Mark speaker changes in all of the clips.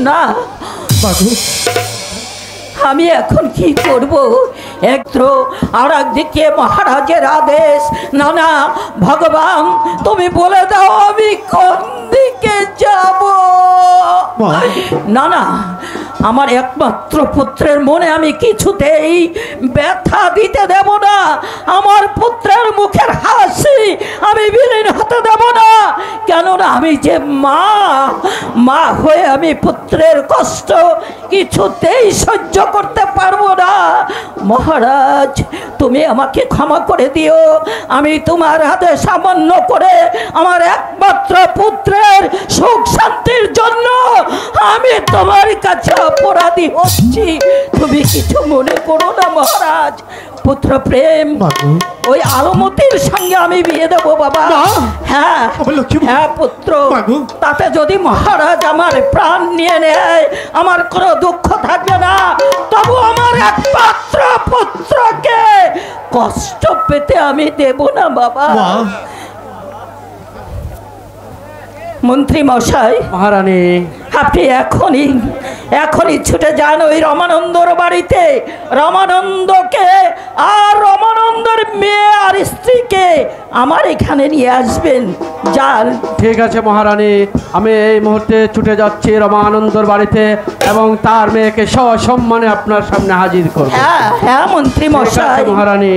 Speaker 1: না আমি এখন কি করব? একটু আর একদিকে মহারাজের আদেশ। না না ভগবান, তুমি বলে দাও আমি কোন দিকে যাব। না না, আমার একমাত্র পুত্রের মনে আমি কিছুতেই ব্যথা দিতে দেব না। আমার পুত্রের মুখের হাসি আমি বিলীন হতে দেব না। কেননা আমি যে মা হয়ে আমি পুত্রের কষ্ট কিছুতেই সহ্য করতে পারবো না। মহারাজ, তুমি আমাকে ক্ষমা করে দিও। আমি তোমার আদেশ অমান্য করে আমার একমাত্র পুত্রের সুখ শান্তির জন্য আমি তোমার কাছে অপরাধী হচ্ছি। তুমি কিছু মনে করো না মহারাজ। পুত্র প্রেম ওই আলমতির সঙ্গে আমি বিয়ে দেবো বাবা। হ্যাঁ হ্যাঁ পুত্র, তাতে যদি মহারাজ আমার প্রাণ নিয়ে নেয় আমার কোনো দুঃখ থাকবে না। তবু আমার একমাত্র পুত্রকে কষ্ট পেতে আমি দেব না বাবা। মন্ত্রী মশাই,
Speaker 2: মহারানী,
Speaker 1: আপনি এখনই ছুটে যান ওই রমানন্দর বাড়িতে। রমানন্দকে আর রমানন্দর মেয়ে আর স্ত্রীকে আমার এখানে নিয়ে আসবেন। যান।
Speaker 2: ঠিক আছে মহারানী, আমি এই মুহূর্তে ছুটে যাচ্ছি রমানন্দর বাড়িতে এবং তার মেয়েকে সসম্মানে আপনার সামনে হাজির করব।
Speaker 1: হ্যাঁ হ্যাঁ মন্ত্রী মশাই।
Speaker 2: মহারানী,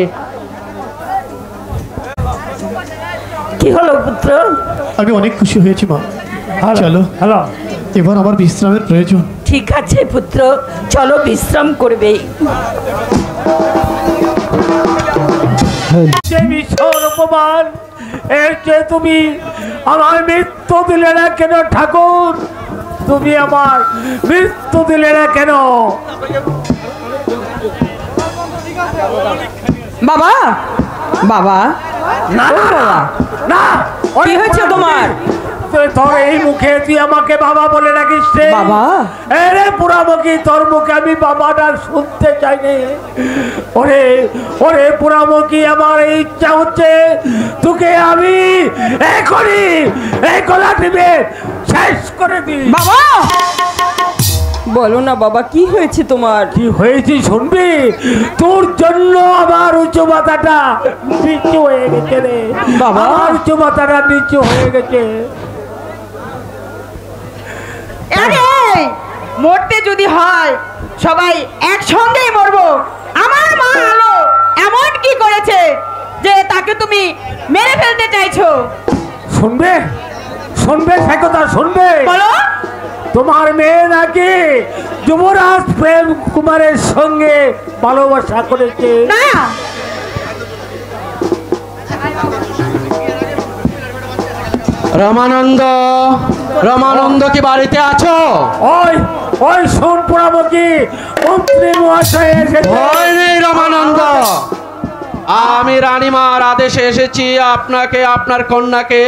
Speaker 1: কি হলো পুত্র?
Speaker 3: আমি অনেক খুশি হয়েছি মা। চলো
Speaker 2: হ্যালো,
Speaker 3: এবার আমার বিশ্রামের প্রয়োজন।
Speaker 1: ঠিক আছে পুত্র, চলো বিশ্রাম করবে।
Speaker 2: তুমি আমার মৃত্যু দিলে না কেন ঠাকুর? তুমি আমার মৃত্যু দিলে না কেন?
Speaker 4: বাবা বাবা,
Speaker 2: না না,
Speaker 4: কি হয়েছে তোমার?
Speaker 2: তোর এই মুখে তুই আমাকে বাবা বলে রাখিস রে
Speaker 4: বাবা?
Speaker 2: আরে পুরামুখী, তোর মুখে আমি বাবা ডাক শুনতে চাই না। ওরে ওরে পুরামুখী, আমার ইচ্ছা হচ্ছে তোকে আমি এখনই এই গলা টিপে শেষ করে দিই।
Speaker 4: বাবা বলো না বাবা, কি হয়েছে তোমার?
Speaker 2: কি হয়েছে শুনবি? তোর জন্য আমার উঁচু মাথাটা নিচু হয়ে গেছে রে
Speaker 4: বাবা।
Speaker 2: আমার উঁচু মাথাটা নিচু হয়ে গেছে।
Speaker 4: আরে মরতে যদি হয় সবাই একসঙ্গেই মরবো। আমার মা আলো এমন কি করেছে যে তাকে তুমি মেরে ফেলতে চাইছো?
Speaker 2: শুনবে শুনবে সে কথা শুনবে।
Speaker 4: বলো।
Speaker 2: তোমার মেয়ে নাকি যুবরাজ প্রেম কুমারের সঙ্গে ভালোবাসা করেছে।
Speaker 4: না,
Speaker 2: রমানন্দ, রমানন্দ কি বাড়িতে আছো? ওই ওই শোন পুরামুখী, মন্ত্রী মহাশয় এসেছে। ভয় নেই রমানন্দ, আমি রানীমার আদেশে এসেছি আপনাকে, আপনার কন্যাকে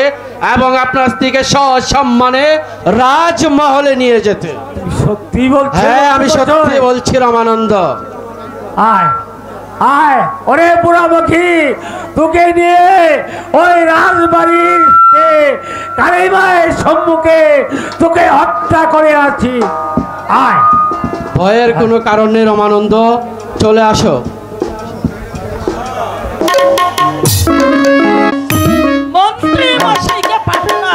Speaker 2: এবং আপনার স্ত্রীকে সসম্মানে রাজমহলে নিয়ে যেতে। সত্যি বলছি? হ্যাঁ আমি সত্যি বলছি রমানন্দ। আয় আয় ওরে পুরামুখী, তোকে নিয়ে ওই রাজবাড়ির কালীমায়ের সম্মুখে তোকে হত্যা করে আছি। আয়। ভয়ের কোনো কারণ নেই রমানন্দ, চলে আসো।
Speaker 1: মন্ত্রী মশাইকে পাঠানো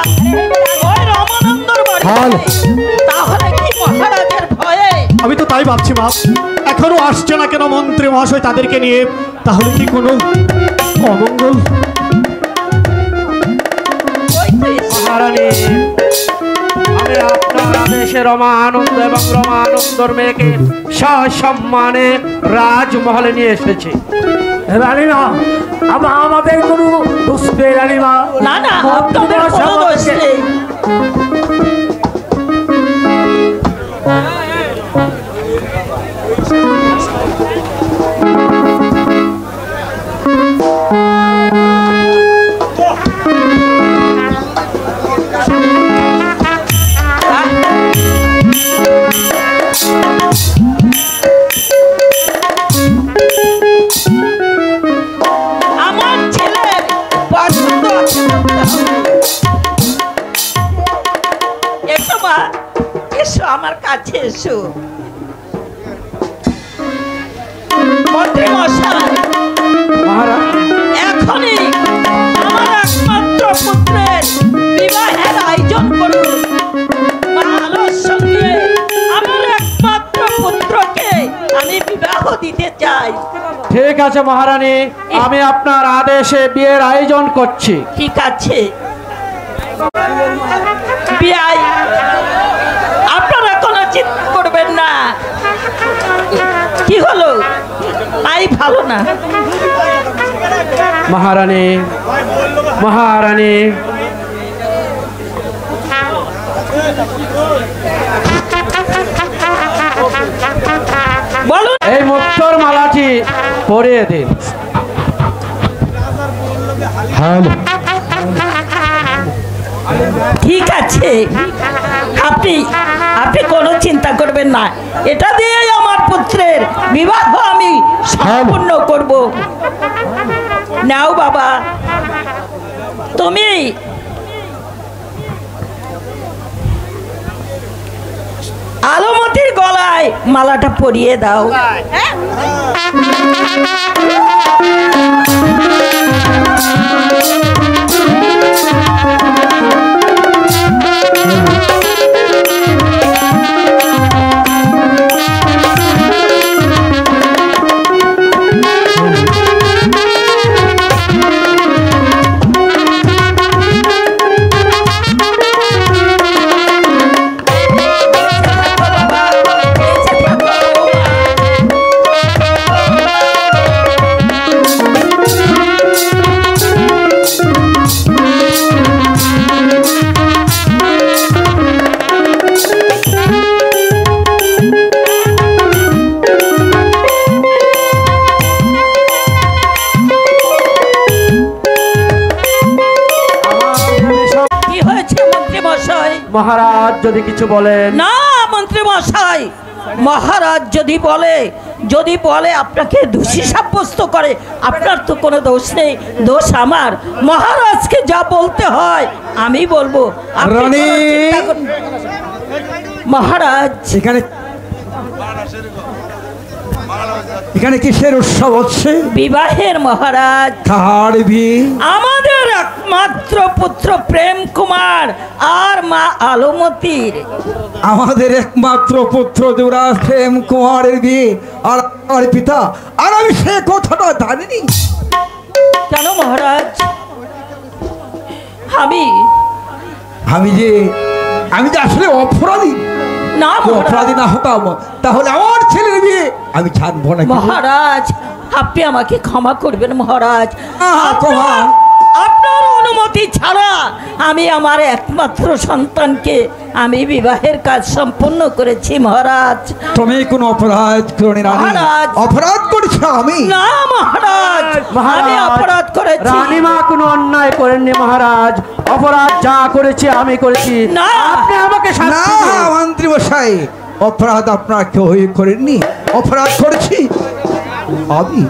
Speaker 1: ওই রমানন্দর বাড়িতে। তাহলে কি মহারাজের ভয়ে?
Speaker 3: আমি তো তাই ভাবছি মা, এখনো আসছে না কেন মন্ত্রী মহাশয় তাদেরকে নিয়ে? তাহলে কি কোনো অমঙ্গল?
Speaker 2: মহারানী, আমি আপনার আদেশে রমানন্দ এবং রমানন্দর মেয়েকে সসম্মানে রাজমহলে নিয়ে এসেছি। রানীমা, আমাদের কোনো দোষ নেই রানীমা।
Speaker 1: না না, আপনাদের কোনো দোষ নেই। আমার এসো। মন্ত্রী মশাই,
Speaker 2: মহারাজ
Speaker 1: এখনই আমার একমাত্র পুত্রের বিবাহের আয়োজন করুন। মা আলোর সঙ্গে আমার একমাত্র পুত্রকে আমি বিবাহ দিতে চাই।
Speaker 2: ঠিক আছে মহারানী, আমি আপনার আদেশে বিয়ের আয়োজন করছি।
Speaker 1: ঠিক আছে বিয়াই, আপনারা কোনো চিন্তা করবেন না। কি হলো? তাই ভালো না।
Speaker 2: মহারানী, মহারানী,
Speaker 1: বলুন।
Speaker 2: এই মুক্তোর মালাটি পরিয়ে দিন।
Speaker 1: ঠিক আছে, আপনি আপনি কোনো চিন্তা করবেন না। এটা দিয়েই আমার পুত্রের বিবাহ আমি সম্পূর্ণ করব। নাও বাবা, তুমি আলমতির গলায় মালাটা পরিয়ে দাও।
Speaker 2: মহারাজ যদি কিছু বলেন।
Speaker 1: না মন্ত্রী মশাই, মহারাজ যদি বলে আপনাকে দোষী সাব্যস্ত করে, আপনার তো কোনো দোষ নেই, দোষ আমার। মহারাজকে যা বলতে হয় আমি বলবো। আপনি
Speaker 5: রানী!
Speaker 1: কোনো চিন্তা করুন না। মহারাজ,
Speaker 5: এখানে কিসের উৎসব হচ্ছে?
Speaker 1: বিবাহের মহারাজ।
Speaker 5: কার বিয়ে?
Speaker 1: আমাদের একমাত্র পুত্র প্রেম কুমার আর মা আলমতির।
Speaker 5: আমাদের একমাত্র পুত্র যুবরাজ প্রেম কুমারের বিয়ে, আর আমার পিতা, আর আমি সে কথাটা জানিনি।
Speaker 1: কেন মহারাজ?
Speaker 5: আমি যে আসলে অপরাধী।
Speaker 1: না
Speaker 5: অপরাধী না হতাম তাহলে আমার ছেলের বিয়ে আমি ছাড়বো না।
Speaker 1: মহারাজ, আপনি আমাকে ক্ষমা করবেন মহারাজ।
Speaker 5: ক্ষমা?
Speaker 1: আপনার অনুমতি ছাড়া আমি আমার একমাত্র সন্তানকে আমি বিবাহের কাজ সম্পন্ন করেছি মহারাজ।
Speaker 5: তুমি কোন অপরাধ করনি রানী।
Speaker 1: মহারাজ!
Speaker 5: অপরাধ করেছো আমি?
Speaker 1: না মহারাজ, আমি অপরাধ করেছি।
Speaker 2: রানীমা কোনো অন্যায় করেননি মহারাজ, অপরাধ যা করেছি আমি করেছি।
Speaker 1: না,
Speaker 2: আপনি আমাকে
Speaker 5: না
Speaker 2: শাস্তি দিন।
Speaker 5: মন্ত্রী মশাই, অপরাধ আপনার কেউ করেননি, অপরাধ করেছি আমি।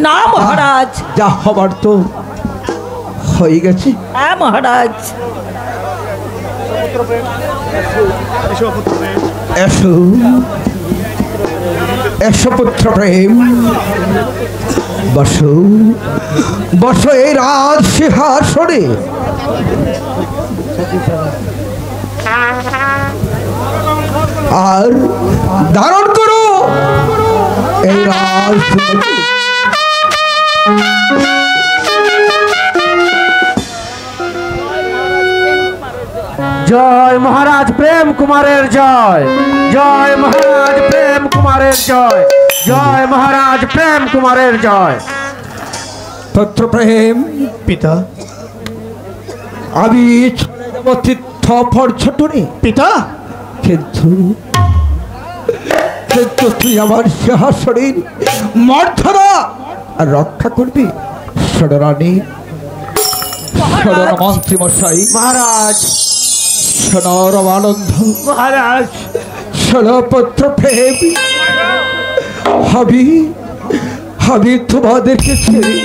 Speaker 1: না মহারাজ।
Speaker 5: যা হবার তো হয়ে গেছে।
Speaker 1: হ্যাঁ মহারাজ।
Speaker 5: এসো এসো পুত্র প্রেম, বসো বসো এই রাজ সিংহাসনে। আর ধারণ করো এই রাজ।
Speaker 2: জয় মহারাজ প্রেম কুমারের জয়, জয় মহারাজ প্রেম কুমারের জয়, জয় মহারাজ প্রেম কুমারের জয়।
Speaker 5: পুত্র প্রেম,
Speaker 3: পিতা,
Speaker 5: আমি চলে যাব তীর্থ পর্যটনে
Speaker 3: পিতা,
Speaker 5: কিন্তু তুই আমার সিংহাসনের মর্যাদা রক্ষা করবি। ষড়রানী, মন্ত্রী মশাই,
Speaker 2: মহারাজ,
Speaker 5: আনন্দ
Speaker 2: মহারাজ,
Speaker 5: পুত্র প্রেম, আমি তোমাদেরকে ছেড়ে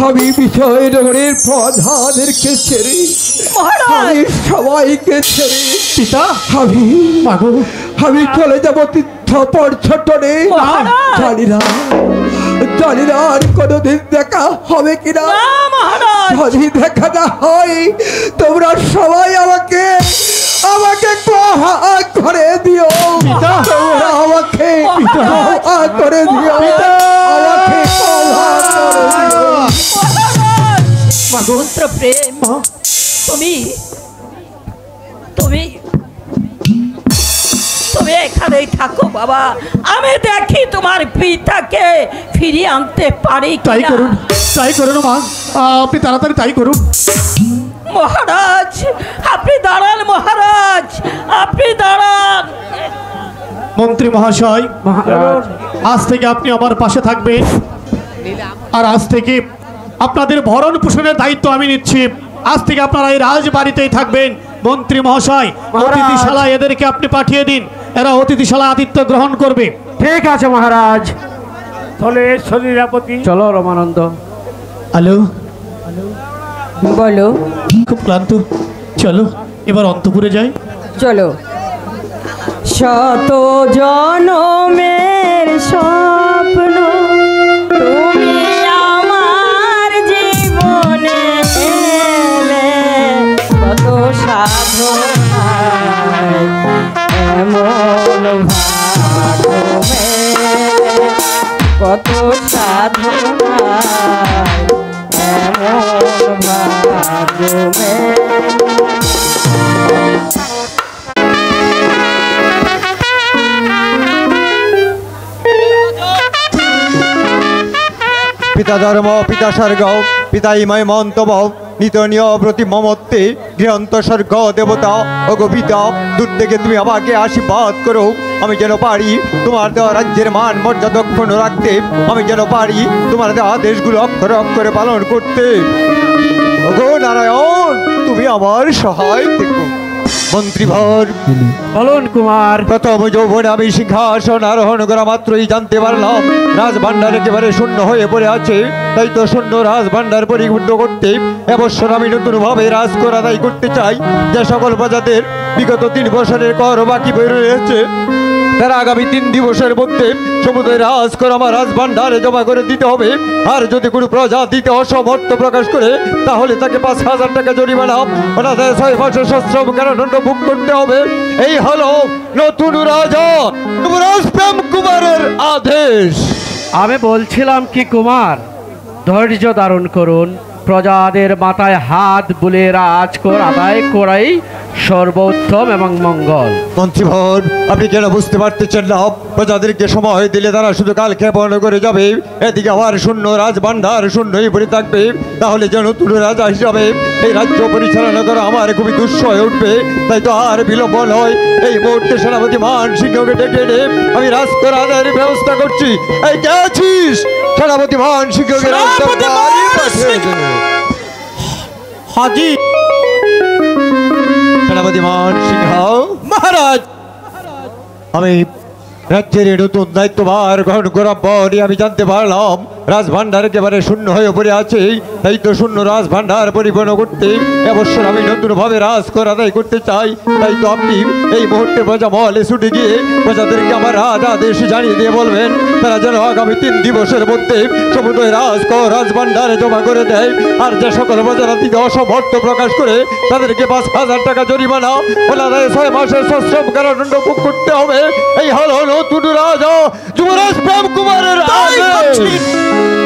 Speaker 5: আমি বিষয় নগরের প্রধানদেরকে ছেড়ে আমি সবাইকে ছেড়ে
Speaker 3: পিতা
Speaker 5: আমি চলে যাব তীর্থ পর্যটনে। জানি না আর কোনোদিন দেখা হবে কিনা। যদি দেখা না হয় তোমরা সবাই আমাকে ক্ষমা করে দিও। তোমরা আমাকে ক্ষমা করে দিও। আমাকে ক্ষমা করে দিও।
Speaker 1: পুত্র প্রেম, তুমি তুমি তুমি এখানেই থাকো বাবা। আমি দেখি তোমার পিতাকে ফিরিয়ে আনতে পারি
Speaker 3: তাই করুন মা, আপনি তাড়াতাড়ি তাই করুন।
Speaker 1: মহারাজ আপনি দাঁড়ান, মহারাজ আপনি দাঁড়ান।
Speaker 3: মন্ত্রী মহাশয়, আজ থেকে আপনি আমার পাশে থাকবেন, আর আজ থেকে আপনাদের ভরণ পোষণের দায়িত্ব আমি নিচ্ছি। আজ থেকে আপনারা এই রাজবাড়িতেই থাকবেন। মন্ত্রী মহাশয়, অতিথিশালায় এদেরকে আপনি পাঠিয়ে দিন, এরা অতিথিশালা আতিথ্য গ্রহণ করবে।
Speaker 2: ঠিক আছে মহারাজ।
Speaker 6: চলে শরীরাপতি।
Speaker 2: চলো রমানন্দ।
Speaker 3: হ্যালো,
Speaker 4: বলো।
Speaker 3: খুব ক্লান্ত, চলো এবার অন্তপুরে যাই।
Speaker 4: চলো। শত জনমের স্বপ্ন তুমি আমার জীবনে এলে, কত সাধনায় এমন ভাগ্য মেলে, কত সাধনায় এমন ভাগ্য মেলে।
Speaker 7: পিতা ধর্ম, পিতা স্বর্গ, পিতা ইময় মন্তব, নিতনীয় প্রতি মমত্বে গৃহন্ত স্বর্গ দেবতা ওগো পিতা, দূর থেকে তুমি আমাকে আশীর্বাদ করো। আমি যেন পারি তোমার দেওয়া রাজ্যের মান মর্যাদা অক্ষুণ্ণ রাখতে, আমি যেন পারি তোমার দেওয়া আদেশগুলো অক্ষরে অক্ষরে পালন করতে। ওগো নারায়ণ, তুমি আমার সহায় থেকো। মন্ত্রীভর
Speaker 6: বলুন কুমার।
Speaker 7: প্রথম যৌবনে আমি সিংহাসন আরোহণ করা মাত্রই জানতে পারলাম রাজভাণ্ডার একেবারে শূন্য হয়ে পড়ে আছে। তাই তো শূন্য রাজভাণ্ডার পরিপূর্ণ করতে এবছর আমি নতুন ভাবে রাজকর আদায় করতে চাই। যে সকল প্রজাদের বিগত 3 বছরের কর বাকি বই রয়েছে, তারা আগামী 3 দিবসের মধ্যে সমুদ্রের রাজকর আমার রাজভাণ্ডারে জমা করে দিতে হবে। আর যদি কোনো প্রজা দিতে অসমর্থ প্রকাশ করে, তাহলে তাকে 5,000 টাকা জরিমানা, অনাদায় 6 মাসের সশ্রম কারাদণ্ড ভোগ করতে হবে। এই হলো নতুন রাজা যুবরাজ প্রেম কুমারের আদেশ।
Speaker 2: আমি বলছিলাম কি কুমার, ধৈর্য ধারণ করুন। প্রজাদের মাথায় হাত বুলে রাজকর আদায় করাই সর্বোত্তম এবং মঙ্গল।
Speaker 7: মন্ত্রীভর, আপনি কেন বুঝতে পারতেছেন না? প্রজাদেরকে সময় দিলে তারা শুধু কাল ক্ষেপণ করে যাবে, এদিকে আবার শূন্য রাজভাণ্ডার শূন্যই পড়ে থাকবে। তাহলে যে নতুন রাজা হিসাবে এই রাজ্য পরিচালনা করা আমার খুবই দুঃস্ব হয়ে উঠবে। তাই তো আর বিলম্ব নয়, এই মুহূর্তে সেনাপতি মান সিংহকে ডেকে এনে আমি রাজকর আদায়ের ব্যবস্থা করছি। এই কে আছিস? সেনাপতি মান সিংহকে
Speaker 3: হাজি।
Speaker 7: সেনাপতি মান সিংহ মহারাজ, আমি রাজ্যের নতুন দায়িত্বভার গ্রহণ করার পরই আমি জানতে পারলাম রাজভাণ্ডার একেবারে শূন্য হয়ে পড়ে আছে। তাই তো শূন্য রাজভাণ্ডার পরিপূর্ণ করতে এবছর আমি নতুনভাবে রাজকর আদায় করতে চাই। তাই তো আপনি এই মুহূর্তে প্রজা মহলে ছুটে গিয়ে প্রজাদেরকে আমার রাজ আদেশ জানিয়ে দিয়ে বলবেন, তারা যেন আগামী 3 দিবসের মধ্যে সমুদ্র রাজকর রাজভাণ্ডারে জমা করে দেয়। আর যে সকল প্রজারা দিতে অসমর্থ প্রকাশ করে, তাদেরকে 5,000 টাকা জরিমানা, অনাদায় 6 মাসের সশ্রম কারাদণ্ড ভোগ করতে হবে। এই হলো নতুন রাজা যুবরাজ প্রেম কুমারের আদেশ।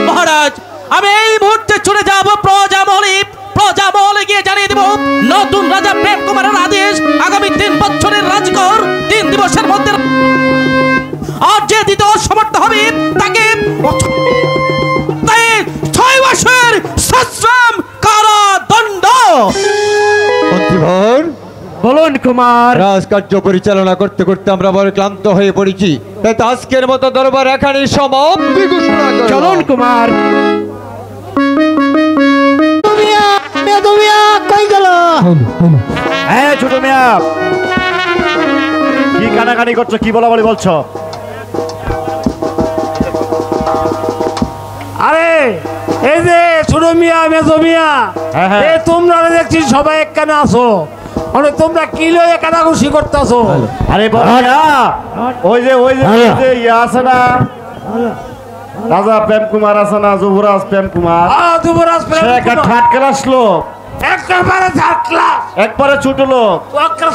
Speaker 8: মহারাজ, আমি এই মুহূর্তে চলে যাব প্রজামহলে গিয়ে জানিয়ে দেব নতুন রাজা প্রেম কুমারের আদেশ। আগামী 3 বছরের রাজকর 3 দিবসের মধ্যে, আর যে দিতে অসমর্থ হবে তাকে 6 মাসের সশ্রম কারাদণ্ড।
Speaker 7: মন্ত্রীভর,
Speaker 2: বলুন কুমার।
Speaker 7: রাজকার্য পরিচালনা করতে করতে আমরা বড় ক্লান্ত হয়ে পড়েছি। তাই তো আজকের মতো দরবার এখানেই সমাপ্তি ঘোষণা করলাম।
Speaker 2: চলুন কুমার।
Speaker 6: হ্যাঁ ছোট মিয়া, কি কানাকানি করছো? কি বলা বলি বলছো? আরে এই যে ছোট মিয়া মেজো মিয়া
Speaker 7: হ্যাঁ, হ্যাঁ।
Speaker 6: এই তোমরা দেখছি সবাই একখানে আছো মানে তোমরা কি লয়ে কাটাকুশি করতেছো?
Speaker 7: আরে বাবা ওই যে ইয়ে আছে না রাজা প্রেম কুমার আছে না যুবরাজ প্রেম কুমার
Speaker 6: যুবরাজ
Speaker 7: সে একটা থার্ড ক্লাস লোক
Speaker 6: একেবারে থাকলা
Speaker 7: একবারে ছোট লোক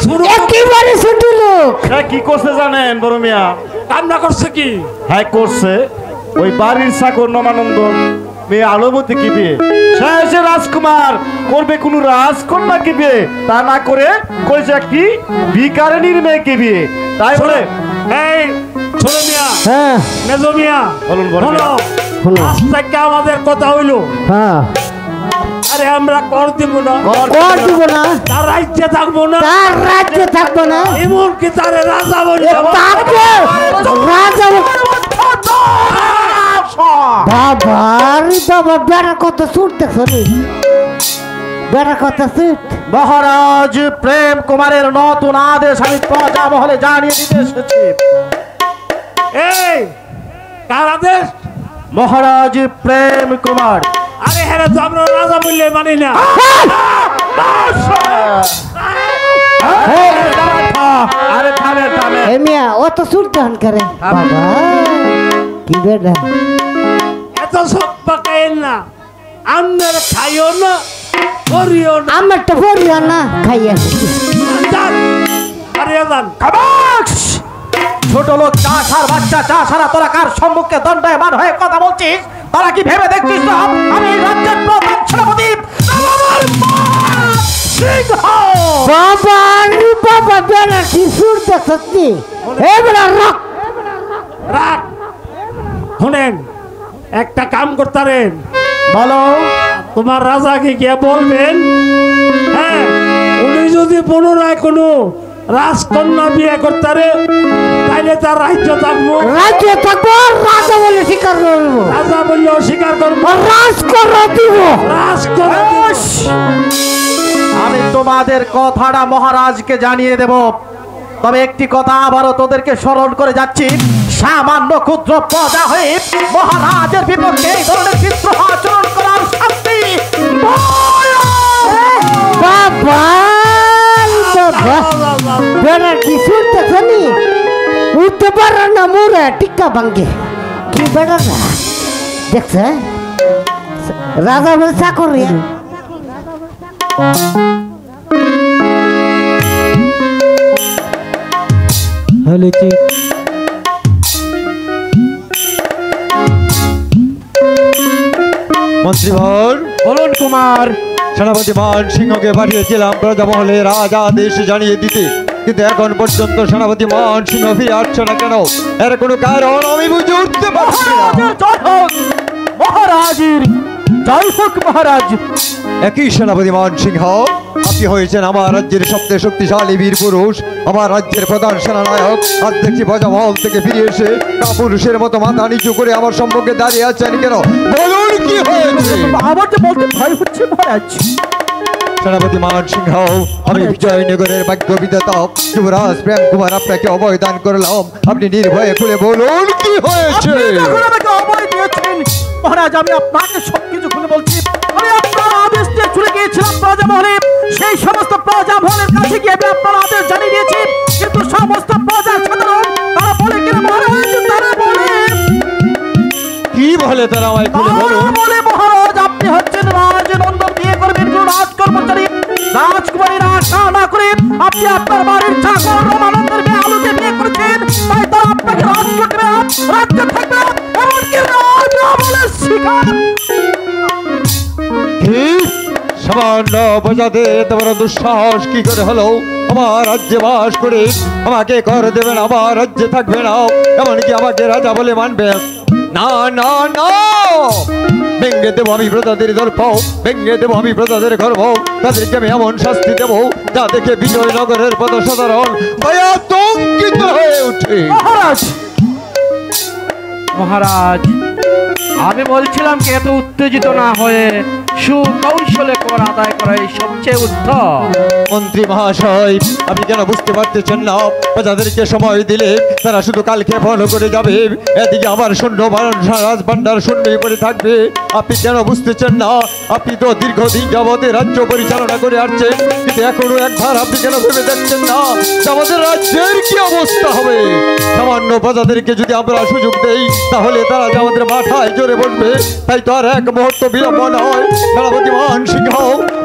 Speaker 6: শুরু
Speaker 1: একেবারে ছোট লোক।
Speaker 7: সে কি করছে জানেন বড় মিয়া?
Speaker 6: কান্না করছে কি?
Speaker 7: হ্যাঁ করছে ওই বাড়ির চাকর নমানন্দ মেয়ে আলোমতি কি বিয়ে সে এসে রাজকুমার করবে কোন রাজকন্যা কি বিয়ে তা না করে করেছে একটি ভিকারিনীর মেয়েকে বিয়ে তাই বলে
Speaker 6: এই ছোট মিয়া
Speaker 1: হ্যাঁ
Speaker 6: মেজো মিয়া
Speaker 7: বলুন বড় মিয়া।
Speaker 6: শোনো আজ থেকে আমাদের কথা হইলো
Speaker 1: হ্যাঁ
Speaker 6: আরে আমরা কর দিব না
Speaker 1: কর দিব না,
Speaker 6: তার রাজ্যে থাকবো না
Speaker 1: তার রাজ্যে থাকবো না,
Speaker 6: এমনকি তারে রাজা বলবো
Speaker 1: তাকে রাজা বাবার বাবা বেড়ার কথা ছুটতেছ রে, বেড়ার কথা ছুট।
Speaker 2: মহারাজ প্রেম কুমারের নতুন আদেশ আমি প্রজা মহলে জানিয়ে দিতে এসেছি।
Speaker 6: এই কার আদেশ?
Speaker 2: মহারাজ প্রেম কুমার
Speaker 6: আরে হ্যাঁ তো আমরা রাজা বললে মানি না।
Speaker 2: আরে থামে থামে
Speaker 1: হে মিয়া ও তো ছুটতে করে বাবা কি বেড়া
Speaker 6: এত সব পাকাইন না, আপনার খাইও না করিও না।
Speaker 1: আমার তো পড়িও না খাইয়া
Speaker 6: যান হারিয়ে যান।
Speaker 2: ছোট লোক চাষার বাচ্চা চাষারা তোরা কার সম্মুখে দণ্ডায়মান হয়ে কথা বলছিস? তোরা কি ভেবে দেখছিস না আমি রাজ্যের প্রধান সেনাপতি
Speaker 1: বাবা রে বাবা বেড়া কি ছুটতে সত্যি হে বেড়া রক
Speaker 6: রাখ শুনেন, একটা কাম করতারেন,
Speaker 2: বলো
Speaker 6: তোমার রাজাকে গিয়ে বলবেন, হ্যাঁ উনি যদি পুনরায় কোনো রাজকন্যা বিয়ে করতারে তাইলে তার রাজ্য থাকবো,
Speaker 1: রাজ্যে থাকবো, রাজা বলে স্বীকার করবো,
Speaker 6: রাজা বললেও স্বীকার করবো,
Speaker 1: রাজ করে দিব,
Speaker 6: রাজ করে দিব।
Speaker 2: আমি তোমাদের কথাটা মহারাজকে জানিয়ে দেব। তবে একটি কথা আবারও তোদেরকে স্মরণ করে যাচ্ছি, সামান্য ক্ষুদ্র প্রজা হয়ে মহারাজের বিপক্ষে এই ধরনের বিদ্রোহ আচরণ করার শাস্তি
Speaker 1: বাবা বাবা বেড়া কি ছুটতে শুনি উঠতে পারে না মোরে টিক্কা ভাঙ্গে কি বেড়া না দেখছে রাজা বলে চাকর
Speaker 7: মন্ত্রীবর
Speaker 2: বলুন কুমার।
Speaker 7: সেনাপতি মান সিংহকে পাঠিয়েছিলাম প্রজামহলে রাজা আদেশ জানিয়ে দিতে, কিন্তু এখন পর্যন্ত সেনাপতি মান সিংহ ফিরে আসছে না কেন? এর কোনো কারণ আমি বুঝে উঠতে পারছি না।
Speaker 2: মহারাজের জয় হোক মহারাজ।
Speaker 7: একই সেনাপতি মান সিংহ, আপনি হয়েছেন আমার রাজ্যের সবচেয়ে শক্তিশালী বীর পুরুষ, আমার রাজ্যের প্রধান সেনানায়ক। আজ দেখছি প্রজামহল থেকে ফিরে এসে পুরুষের মতো মাথা নিচু করে আমার সম্মুখে দাঁড়িয়ে আছেন কেন? বলুন কি হয়েছে?
Speaker 2: আমার যে বলতে ভয় হচ্ছে মহারাজ।
Speaker 7: সেনাপতি মান সিংহ, আমি বিজয়নগরের ভাগ্য বিধাতা যুবরাজ প্রেম কুমার আপনাকে অভয় দান করলাম, আপনি নির্ভয়ে খুলে বলুন কি হয়েছে?
Speaker 2: যখন আমাকে অভয় দিয়েছেন মহারাজ, আমি আপনাকে সবকিছু খুলে বলছি। আমি আপনার আদেশ দিয়ে চলে গিয়েছিলাম প্রজামহলে, সেই সমস্ত প্রজামহলের কাছে গিয়ে আমি আপনার আদেশ জানিয়ে দিয়েছি, কিন্তু সমস্ত প্রজা সাধারণ তারা বলে কিনা মহারাজ, তারা বলে
Speaker 7: কি বলে তারা আমায় খুলে বলুন।
Speaker 2: বলে মহারাজ আপনি হচ্ছেন রাজনন্দন, বিয়ে করবেন কোন রাজকর্মচারী রাজকুমারীর আশা না করে আপনি আপনার বাড়ির চাকর রমানন্দের মেয়ে আলোকে বিয়ে করেছেন, তাই তারা আপনাকে রাজ করবে না, রাজ্য থাকবে না, এমনকি রাজ বলে শিকার।
Speaker 7: কি সামান্য বোঝাতে এত বড় দুঃসাহস কি করে হলো? আমার রাজ্যে বাস করে আমাকে কর দেবেন, আমার রাজ্যে থাকবে না, এমনকি আমাকে রাজা বলে মানবে না? না না, ভেঙে দেবো আমি প্রজাদের দর্প, ভেঙে দেবো আমি প্রজাদের গর্ব, তাদেরকে আমি এমন শাস্তি দেবো যা দেখে বিজয়নগরের পদসাধারণ ভয়াতঙ্কিত হয়ে উঠে।
Speaker 2: মহারাজ মহারাজ, আমি বলছিলাম কি এত উত্তেজিত না হয়ে সুকৌশলে কর আদায় করাই সবচেয়ে উত্তম।
Speaker 7: মন্ত্রী মহাশয়, আপনি কেন বুঝতে পারতেছেন না? প্রজাদেরকে সময় দিলে তারা শুধু কালকে ফলো করে যাবে, এদিকে আমার শূন্য রাজভান্ডার শূন্যই পড়ে থাকবে। আপনি কেন বুঝতেছেন না? আপনি তো দীর্ঘদিন যাবতে রাজ্য পরিচালনা করে আসছেন, কিন্তু এখনো একবার আপনি কেন ভেবে দেখছেন না আমাদের রাজ্যের কি অবস্থা হবে? সামান্য প্রজাদেরকে যদি আমরা সুযোগ দেই তাহলে তারা যে আমাদের মাথায় জোরে বসবে। তাই তো আর এক মুহূর্ত বিলম্ব নয়। সেনাপতি মান সিংহ,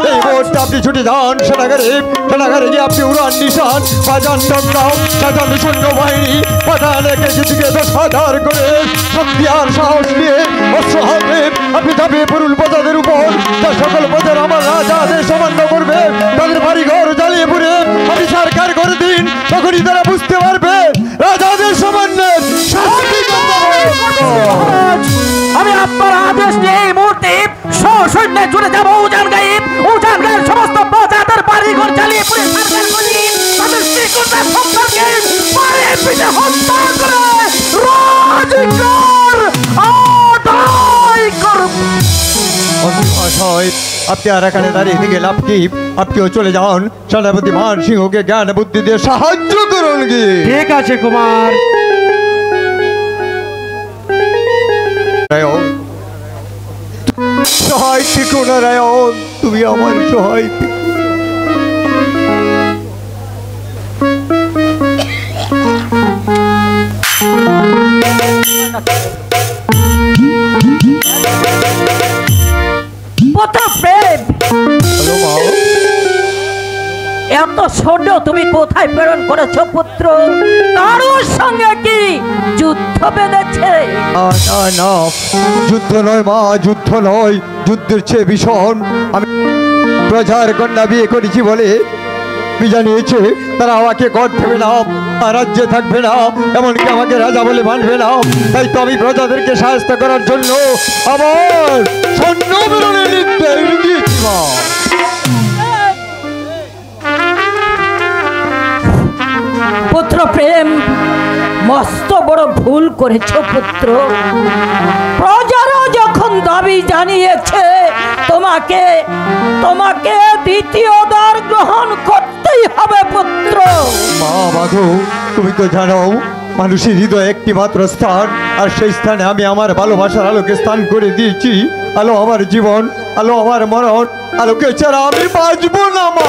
Speaker 7: এই মুহূর্তে আপনি ছুটে যান সেনাগারে গিয়ে আপনি উড়ান নিশান বাজান টঙ্গাও সাজান সৈন্যবাহিনী পাঠান একে দিকে 10,000 করে শক্তি আর সাহস নিয়ে অস্ত্র হাতে আপনি যাবে পুরুল প্রজাদের উপর। যা সকল প্রজার আমার রাজাদের সামান্য করবে, তাদের বাড়ি ঘর জ্বালিয়ে পুড়ে আপনি সরকার করে দিন, তখনই তারা বুঝতে পারবে রাজাদের সামান্যের শাস্তি কত।
Speaker 8: আমি আপনার আদেশ নিয়ে এই মুহূর্তে সৈন্যে চলে যাবো উজানগাঁয়ের সমস্ত প্রজাদের বাড়িঘর জ্বালিয়ে পুড়ে সরকার করি, তাদের শ্রীকন্যার সন্তানকে মারে পিঠে হত্যা করে রাজকর আদায় করব।
Speaker 7: মহাশয়, আপনি আর এখানে দাঁড়িয়ে থেকে লাভ কি? আপনিও চলে যান, সেনাপতি মান সিংহকে জ্ঞান বুদ্ধি দিয়ে সাহায্য করুন কি।
Speaker 2: ঠিক আছে কুমার।
Speaker 7: সহায় থেকো নারায়ণ, তুমি আমার সহায় থেকো।
Speaker 1: এত সৈন্য তুমি কোথায় প্রেরণ করেছো পুত্র? কারোর সঙ্গে কি যুদ্ধ বেঁধেছে?
Speaker 7: না না, যুদ্ধ নয় মা, যুদ্ধ নয়। যুদ্ধের চেয়ে ভীষণ আমি প্রজার কন্যা বিয়ে করেছি বলে জানিয়েছে তারা আমাকে গড় দেবে না, রাজ্যে থাকবে না, এমনকি আমাকে রাজা বলে মানবে না। তাই তো আমি প্রজাদেরকে সাহায্য করার জন্য আমার সৈন্য প্রেরণের নির্দেশ দিয়েছি মা।
Speaker 1: পুত্র প্রেম, মস্ত বড় ভুল করেছো পুত্র। প্রজারা যখন দাবি জানিয়েছে তোমাকে দ্বিতীয় দ্বার গ্রহণ করতেই হবে পুত্র।
Speaker 7: মা মাধব, তুমি তো জানো মানুষের হৃদয় একটি মাত্র স্থান, আর সেই স্থানে আমি আমার ভালোবাসার আলোকে স্থান করে দিয়েছি। আলো আমার জীবন, আলো আমার মরণ, আলোকে ছাড়া আমি বাঁচবো না মা।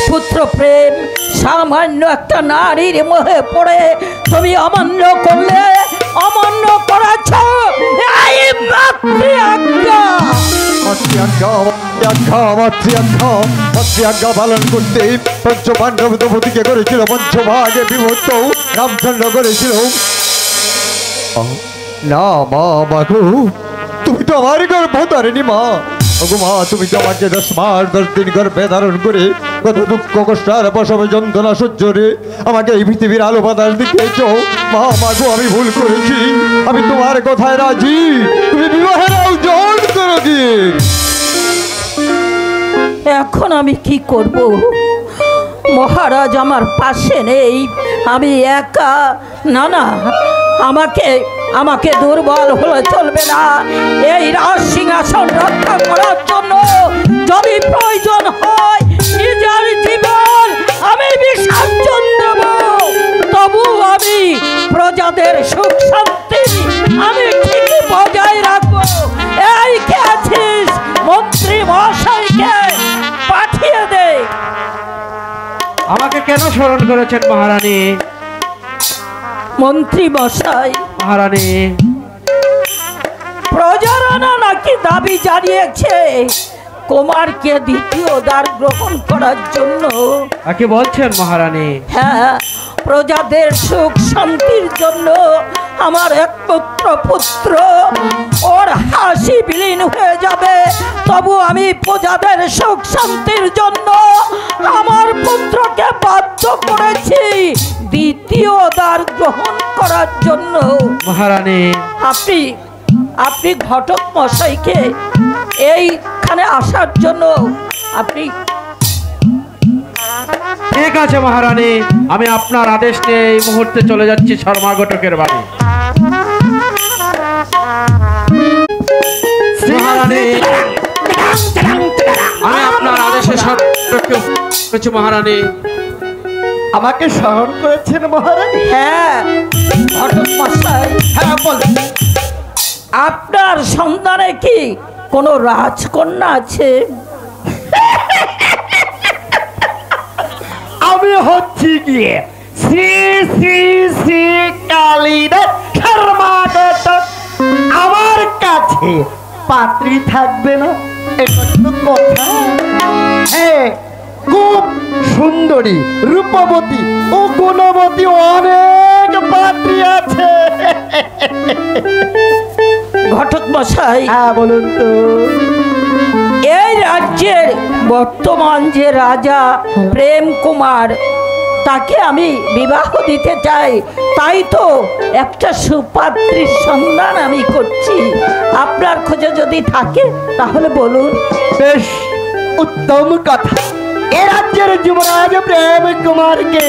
Speaker 1: পুত্র প্রেম, সামান্য একটা নারীর মোহে পড়ে তুমি অমান্য করলে, অমান্য করাছ এই মাতৃ আজ্ঞা।
Speaker 7: আজ্ঞা পালন করতে পঞ্চ পাণ্ডব দ্রৌপদীকে করেছিল পঞ্চভাগে বিভক্ত, রামচন্দ্র করেছিল না মা। মাগো, তুমি তো আমার গর্ভধারিণী মা। ওগো মা, তুমি তো আমাকে 10 মাস 10 দিন গর্ভে ধারণ করে কত দুঃখ কষ্ট আর প্রসব যন্ত্রণা সহ্য রে আমাকে এই পৃথিবীর আলো বাতাস দেখিয়েছ। মা মাগো, আমি ভুল করেছি, আমি তোমার কথায় রাজি, তুমি বিবাহের আয়োজন করো গিয়ে।
Speaker 1: এখন আমি কি করব? মহারাজ আমার পাশে নেই, আমি একা। না না, আমাকে দুর্বল হলে চলবে না। এই রাজ সিংহাসন রক্ষা করার জন্য যদি প্রয়োজন হয় নিজের জীবন আমি বিসর্জন দেব, তবু আমি প্রজাদের সুখ শান্তি আমি ঠিকই বজায় রাখবো। এই কে আছিস? মন্ত্রী মহাশয়কে পাঠিয়ে দে।
Speaker 2: আমাকে কেন স্মরণ করেছেন মহারানী?
Speaker 1: মন্ত্রী মশাই,
Speaker 2: মহারানী,
Speaker 1: প্রজারা নাকি দাবি জানিয়েছে কুমারকে দ্বিতীয় দ্বার গ্রহণ করার জন্য।
Speaker 2: কি বলছেন মহারানী?
Speaker 1: হ্যাঁ, প্রজাদের সুখ শান্তির জন্য আমার একমাত্র পুত্র, ওর হাসি বিলীন হয়ে যাবে, তবু আমি প্রজাদের সুখ শান্তির জন্য আমার পুত্রকে বাধ্য করেছি দ্বিতীয় দ্বার গ্রহণ করার জন্য।
Speaker 2: মহারানী,
Speaker 1: আপনি ঘটক মশাইকে এইখানে আসার জন্য আপনি।
Speaker 2: ঠিক আছে মহারানী, আমি আপনার আদেশ নিয়ে এই মুহূর্তে চলে যাচ্ছি শর্মা ঘটকের বাড়ি। মহারানী, আমি আপনার আদেশে করেছি মহারানী।
Speaker 5: আমাকে স্মরণ করেছেন মহারানী?
Speaker 1: হ্যাঁ ঘটক মশাই,
Speaker 5: হ্যাঁ বলেন।
Speaker 1: আপনার সন্ধানে কি কোনো রাজকন্যা আছে?
Speaker 5: আমি হচ্ছি গিয়ে শ্রী শ্রী শ্রী কালীনাথ শর্মাগত। আমার কাছে পাত্রী থাকবে না এটা তো কথা। হ্যাঁ, খুব সুন্দরী, রূপবতী ও গুণবতী অনেক পাত্রী আছে।
Speaker 1: ঘটক মশাই,
Speaker 5: হ্যাঁ বলুন তো।
Speaker 1: এই রাজ্যের বর্তমান যে রাজা প্রেম কুমার, তাকে আমি বিবাহ দিতে চাই। তাই তো একটা সুপাত্রীর সন্ধান আমি করছি। আপনার খোঁজে যদি থাকে তাহলে বলুন।
Speaker 5: বেশ উত্তম কথা। এ রাজ্যের যুবরাজ প্রেম কুমারকে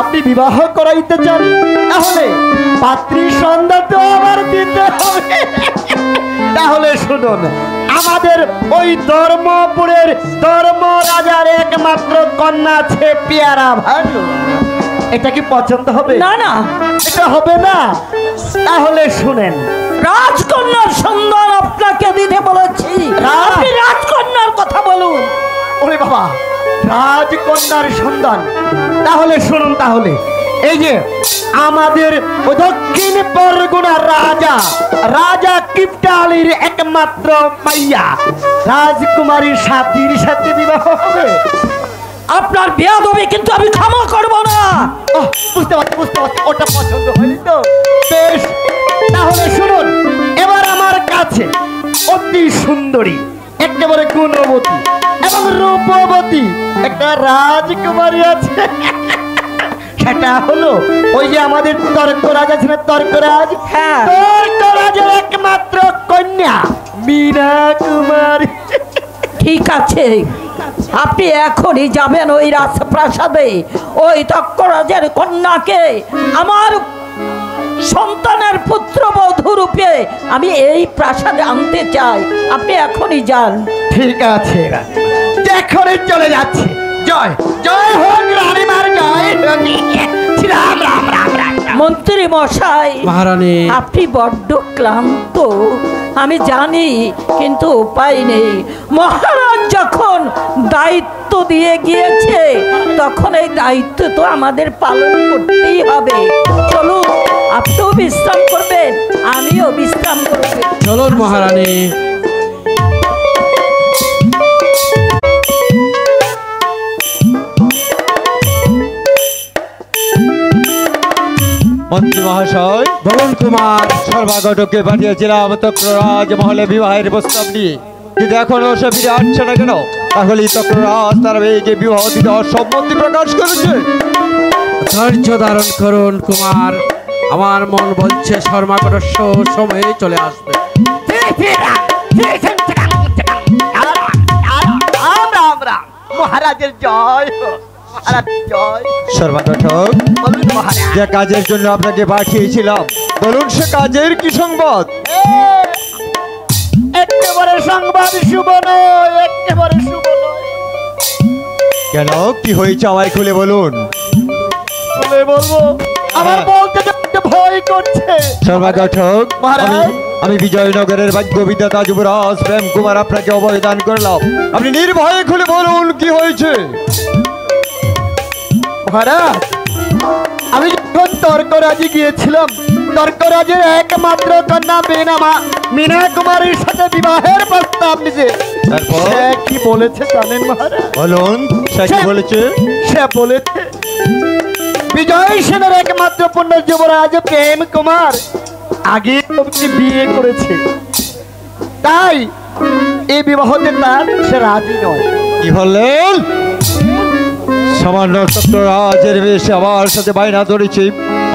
Speaker 5: আপনি বিবাহ করাইতে চান, তাহলে পাত্রীর সন্ধান তো আমার দিতে হবে। তাহলে শুনুন, আমাদের ওই ধর্মপুরের ধর্মরাজার একমাত্র কন্যা আছে পেয়ারা ভানু। এটা কি পছন্দ হবে?
Speaker 1: না না,
Speaker 5: এটা হবে না। তাহলে শুনেন,
Speaker 1: রাজকন্যার সন্ধান আপনাকে দিতে বলেছি। আপনি রাজকন্যার কথা বলুন।
Speaker 5: ওরে বাবা, রাজকন্যার সন্ধান। তাহলে শুনুন, তাহলে এই যে আমাদের দক্ষিণ পরগনার রাজা রাজা কিপটালির একমাত্র মাইয়া রাজকুমারীর সাথীর সাথে বিবাহ হবে।
Speaker 1: আপনার বেয়াদবি কিন্তু আমি ক্ষমা করব না।
Speaker 5: বুঝতে পারছি, বুঝতে পারছি, ওটা পছন্দ হয়নি তো। বেশ, তাহলে শুনুন, এবার আমার কাছে অতি সুন্দরী, একেবারে গুণবতী এবং রূপবতী একটা রাজকুমারী আছে। সেটা হলো ওই যে আমাদের তর্করাজ আছে না, তর্করাজ।
Speaker 1: হ্যাঁ,
Speaker 5: তর্করাজের একমাত্র কন্যা মীনা কুমারী।
Speaker 1: ঠিক আছে, আপনি এখনই যাবেন ওই রাজপ্রাসাদে। ওই তক্ষরাজের কন্যাকে আমার সন্তানের পুত্রবধূ রূপে আমি এই প্রাসাদে আনতে চাই। আপনি এখনই যান।
Speaker 5: ঠিক আছে, এখনই চলে যাচ্ছে। জয় জয় হোক রানীমার, জয় হোক। রাম রাম রাম রাম।
Speaker 1: মন্ত্রী মশাই,
Speaker 2: মহারানী,
Speaker 1: আপনি বড্ড ক্লান্ত আমি জানি, কিন্তু উপায় নেই। মহারাজ যখন দায়িত্ব দিয়ে গিয়েছে, তখন এই দায়িত্ব তো আমাদের পালন করতেই হবে। চলুন, আপনিও বিশ্রাম করবেন, আমিও বিশ্রাম করব।
Speaker 2: চলুন মহারানী।
Speaker 7: মন্ত্রী মহাশয়,
Speaker 2: বলুন কুমার।
Speaker 7: সর্বাগতকে পাঠিয়েছিলাম তক্ররাজ মহলে বিবাহের প্রস্তাব নিয়ে, কিন্তু এখনো সে ফিরে আসছে না কেন? তাহলে তক্ররাজ তার মেয়েকে বিবাহ দিতে অসম্মতি প্রকাশ করেছে।
Speaker 2: ধৈর্য ধারণ করুন কুমার, আমার মন বলছে শর্মাগত সময়ে চলে আসবে।
Speaker 5: রাম রাম রাম। মহারাজের জয় হোক, মহারাজ জয়।
Speaker 7: সর্বাগত,
Speaker 5: বলুন মহারাজ।
Speaker 7: যে কাজের জন্য আপনাকে পাঠিয়েছিলাম, বলুন সে কাজের কি সংবাদ?
Speaker 5: একেবারে সংবাদ শুভ নয়, একেবারে শুভ নয়।
Speaker 7: কেন, কি হয়েছে আমায় খুলে বলুন।
Speaker 5: বলে বলবো, আমার বলতে একটু ভয় করছে।
Speaker 7: সর্বাগত,
Speaker 5: মহারাজ।
Speaker 7: আমি বিজয়নগরের ভাগ্য বিধাতা যুবরাজ প্রেম কুমার আপনাকে অবদান করলাম। আপনি নির্ভয়ে খুলে বলুন কি হয়েছে।
Speaker 5: মহারাজ, আমি যখন তর্করাজে গিয়েছিলাম, তর্করাজের একমাত্র কন্যা মীনা কুমারীর সাথে বিবাহের প্রস্তাব নিছে।
Speaker 7: তারপর
Speaker 5: সে কি বলেছে জানেন মহারাজ?
Speaker 7: বলুন, সে কি বলেছে?
Speaker 5: সে বলেছে বিজয় সেনের একমাত্র পূর্ণ যুবরাজ প্রেম কুমার আগে অবধি বিয়ে করেছে, তাই এই বিবাহতে তার সে রাজি নয়।
Speaker 7: কি বললেন? সামান্য তক্ররাজের বেশে আমার সাথে বায়না ধরেছে,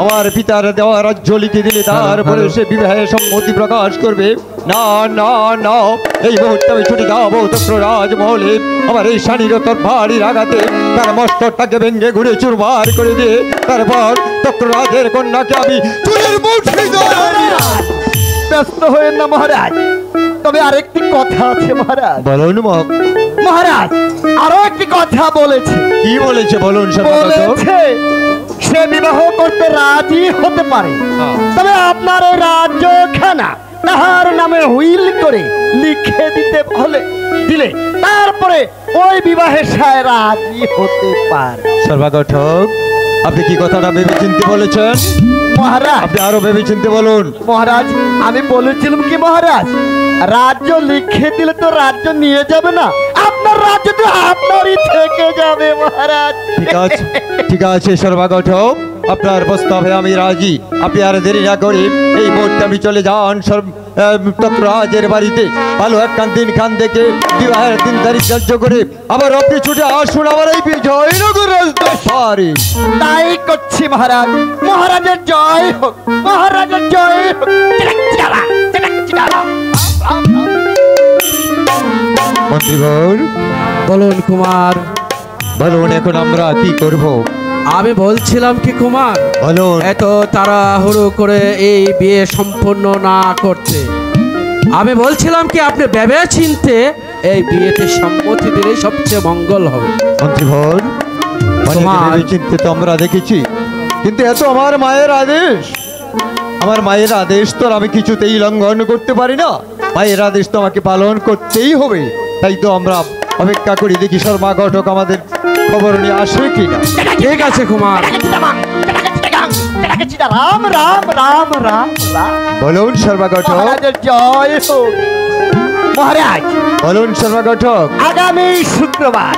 Speaker 7: আমার পিতার দেওয়া রাজ্য লিখে দিলে তারপরে সে বিবাহে সম্মতি প্রকাশ করবে। না না না, এই মুহূর্তে আমি ছুটি যাবো তক্ররাজ মহলে। আমার এই স্বাধীনতার ভারীর আঘাতে তার মস্তকটাকে ভেঙে ঘুরে চুরমার করে দিয়ে তারপর তক্ররাজের কন্যাকে আমি চুলের মুঠি ধরে।
Speaker 5: ব্যস্ত হয়েন না মহারাজ, তবে আরেকটি কথা আছে মহারাজ।
Speaker 7: বলুন
Speaker 5: মহারাজ আরো একটি কথা বলেছে।
Speaker 7: কি বলেছে বলুন সর্বাগত?
Speaker 5: বলেছে সে বিবাহ করতে রাজি হতে পারে, তবে আপনার এই রাজ্যখানা তাহার নামে হুইল করে লিখে দিলে তারপরে ওই বিবাহে সে রাজি হতে পারে।
Speaker 7: সর্বাগত আপনি কি কথাটা ভেবে চিনতে বলেছেন?
Speaker 5: মহারাজ
Speaker 7: আপনি আরো ভেবে চিনতে বলুন।
Speaker 5: মহারাজ আমি বলেছিলাম কি মহারাজ, রাজ্য লিখে দিলে তো রাজ্য নিয়ে যাবে না, আপনার রাজ্য তো আপনারই থেকে যাবে মহারাজ।
Speaker 7: ঠিক আছে সর্বাগত, আপনার প্রস্তাবে আমি রাজি। আপনি আর দেরি না করে এই মুহূর্তে আমি চলে যান তক্রাজের বাড়িতে, ভালো একখান দিন খান দেখে বিবাহের 3 তারিখ ধার্য করে আবার আপনি ছুটে আসুন আমার এই বিজয়নগর রাজদরবারে।
Speaker 5: তাই করছি মহারাজ। মহারাজের জয় হোক, মহারাজের জয় হোক।
Speaker 7: মন্ত্রীবর
Speaker 2: বলুন কুমার।
Speaker 7: বলুন এখন আমরা কি করব?
Speaker 2: আমি বলছিলাম কি কুমার,
Speaker 7: বলুন।
Speaker 2: এত তাড়াহুড়ো করে এই বিয়ে সম্পূর্ণ না করতে, আমি বলছিলাম কি আপনি ভেবে চিনতে এই বিয়েতে সম্মতি দিলেই সবচেয়ে মঙ্গল হবে।
Speaker 7: মন্ত্রীবর ভেবে চিনতে তো আমরা দেখেছি, কিন্তু এত আমার মায়ের আদেশ, আমার মায়ের আদেশ তো আমি কিছুতেই লঙ্ঘন করতে পারি না। মায়ের আদেশ তো আমাকে পালন করতেই হবে। তাই তো আমরা অপেক্ষা করি, দেখি সর্বাগতক আমাদের খবর নিয়ে আসে কিনা।
Speaker 2: ঠিক আছে কুমার।
Speaker 5: রাম রাম রাম রাম রাম।
Speaker 7: বলুন সর্বাগতক।
Speaker 5: মহারাজের জয় হোক। মহারাজ
Speaker 7: বলুন সর্বাগতক।
Speaker 5: আগামী শুক্রবার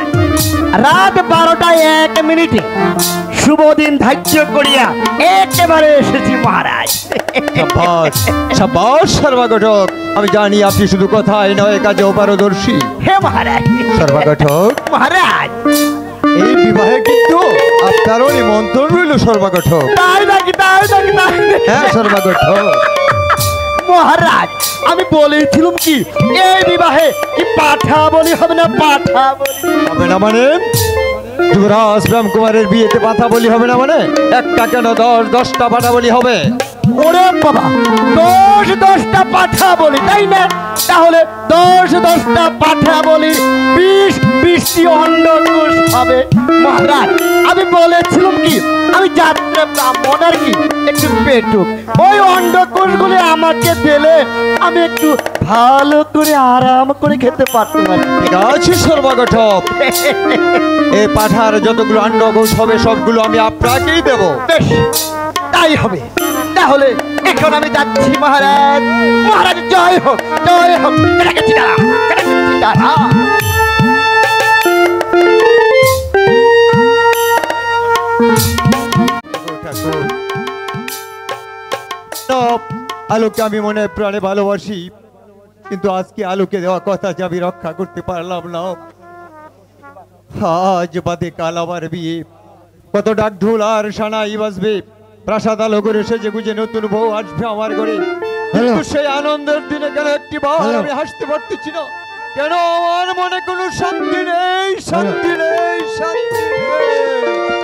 Speaker 5: রাত 12টায় 1 মিনিটে শুভ দিন ধার্য করিয়া একেবারে এসেছি মহারাজ।
Speaker 7: সাবাস সাবাস সর্বাগতক, আমি জানি আপনি শুধু কথাই নয় কাজেও পারদর্শী।
Speaker 5: হে মহারাজ।
Speaker 7: সর্বাগতক
Speaker 5: মহারাজ
Speaker 7: এই বিবাহে কিন্তু আপনারও নিমন্ত্রণ রইল সর্বাগতক।
Speaker 5: তাই নাকি? তাই নাকি? তাই নাকি?
Speaker 7: হ্যাঁ সর্বাগতক।
Speaker 5: মহারাজ আমি বলেছিলাম কি এই বিবাহে কি পাঠা বলি হবে না? পাঠা বলি
Speaker 7: হবে না মানে? যুবরাজ রাম কুমারের বিয়েতে পাঠা বলি হবে না মানে? একটা কেন 10-10টা পাঠা বলি হবে।
Speaker 5: ওরে বাবা, 10-10টা পাঠা বলি তাই না? তাহলে 10-10টা পাঠা বলি 20-20টি অন্নকোষ হবে। মহারাজ আমি বলেছিলাম কি আমি যাত্রা ব্রাহ্মণ আর কি একটু পেটুক, ওই অন্নকোষগুলি আমাকে দিলে আমি একটু ভালো করে আরাম করে খেতে পারতাম।
Speaker 7: ঠিক আছে সর্বাগতক, এই পাঠার যতগুলো অন্নকোষ হবে সবগুলো আমি আপনাকেই দেব।
Speaker 5: বেশ তাই হবে। তাহলে এখন আমি যাচ্ছি মহারাজ। মহারাজ জয় হোক, জয় হোক।
Speaker 7: আলোকে আমি মনে প্রাণে ভালোবাসি, কিন্তু আজকে আলোকে দেওয়া কথা যে আমি রক্ষা করতে পারলাম না। আজ বাদে কাল আমার বিয়ে, কত ডাক ঢোল আর সানাই বাজবে, প্রাসাদ আলো করে সেজে গুজে নতুন বউ আসবে আমার ঘরে। কিন্তু সেই আনন্দের দিনে কেন একটি বার আমি হাসতে পারতেছি না? কেন আমার মনে কোনো শান্তি নেই? শান্তি নেই, শান্তি নেই।